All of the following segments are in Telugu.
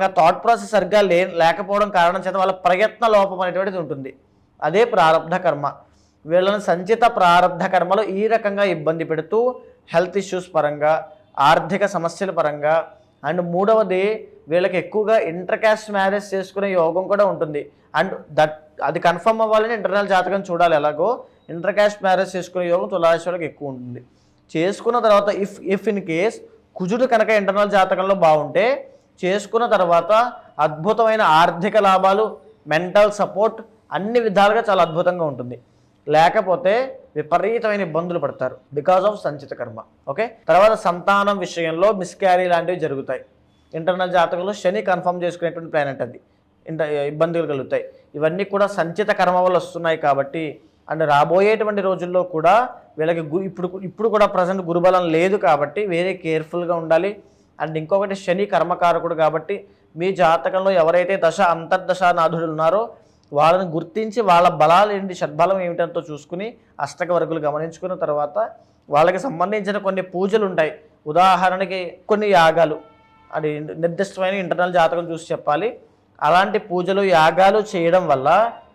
వాళ్ళకి ఆ థాట్ ప్రాసెస్ సరిగ్గా లేకపోవడం కారణం చేత వాళ్ళ ప్రయత్న లోపం అనేటువంటిది ఉంటుంది. అదే ప్రారబ్ధ కర్మ. వీళ్ళని సంచిత ప్రారబ్ధ కర్మలు ఈ రకంగా ఇబ్బంది పెడుతూ హెల్త్ ఇష్యూస్ పరంగా, ఆర్థిక సమస్యల పరంగా, అండ్ మూడవది వీళ్ళకి ఎక్కువగా ఇంటర్ క్యాస్ట్ మ్యారేజ్ చేసుకునే యోగం కూడా ఉంటుంది. అండ్ అది కన్ఫర్మ్ అవ్వాలని ఇంటర్నల్ జాతకం చూడాలి. ఎలాగో ఇంటర్ క్యాస్ట్ మ్యారేజ్ చేసుకునే యోగం తులారాశి వాళ్ళకి ఎక్కువ ఉంటుంది. చేసుకున్న తర్వాత ఇఫ్ ఇన్ కేస్ కుజుడు కనుక ఇంటర్నల్ జాతకంలో బాగుంటే చేసుకున్న తర్వాత అద్భుతమైన ఆర్థిక లాభాలు, మెంటల్ సపోర్ట్ అన్ని విధాలుగా చాలా అద్భుతంగా ఉంటుంది. లేకపోతే విపరీతమైన ఇబ్బందులు పడతారు బికాజ్ ఆఫ్ సంచిత కర్మ. ఓకే, తర్వాత సంతానం విషయంలో మిస్క్యారీ లాంటివి జరుగుతాయి. ఇంటర్నల్ జాతకంలో శని కన్ఫర్మ్ చేసుకునేటువంటి ప్లానెట్ అది. ఇబ్బందులు కలుగుతాయి. ఇవన్నీ కూడా సంచిత కర్మ వల్ల వస్తున్నాయి కాబట్టి, అండ్ రాబోయేటువంటి రోజుల్లో కూడా వీళ్ళకి ఇప్పుడు కూడా ప్రజెంట్ గురుబలం లేదు కాబట్టి వేరే కేర్ఫుల్గా ఉండాలి. అండ్ ఇంకొకటి శని కర్మకారకుడు కాబట్టి మీ జాతకంలో ఎవరైతే దశ అంతర్దశానాథుడు ఉన్నారో వాళ్ళని గుర్తించి వాళ్ళ బలాలు ఏంటి, షడ్బలం ఏమిటంతో చూసుకుని అష్టక వర్గులు గమనించుకున్న తర్వాత వాళ్ళకి సంబంధించిన కొన్ని పూజలు ఉంటాయి. ఉదాహరణకి కొన్ని యాగాలు, అది నిర్దిష్టమైన ఇంటర్నల్ జాతకం చూసి చెప్పాలి. అలాంటి పూజలు యాగాలు చేయడం వల్ల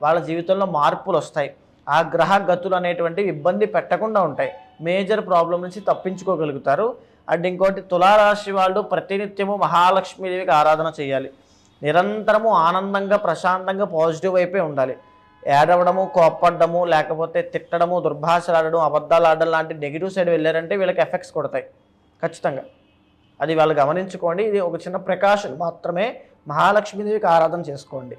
వాళ్ళ జీవితంలో మార్పులు వస్తాయి. ఆ గ్రహ గతులు అనేటువంటివి ఇబ్బంది పెట్టకుండా ఉంటాయి. మేజర్ ప్రాబ్లం నుంచి తప్పించుకోగలుగుతారు. అండ్ ఇంకోటి తులారాశి వాళ్ళు ప్రతినిత్యము మహాలక్ష్మీదేవికి ఆరాధన చేయాలి. నిరంతరము ఆనందంగా, ప్రశాంతంగా, పాజిటివ్ వైపే ఉండాలి. ఏడవడము, కోప్పడము, లేకపోతే తిట్టడము, దుర్భాషలు ఆడడం, అబద్ధాలు ఆడడం లాంటి నెగిటివ్ సైడ్ వెళ్ళారంటే వీళ్ళకి ఎఫెక్ట్స్ కొడతాయి ఖచ్చితంగా. అది వాళ్ళు గమనించుకోండి. ఇది ఒక చిన్న ప్రికాషన్ మాత్రమే. మహాలక్ష్మీదేవికి ఆరాధన చేసుకోండి.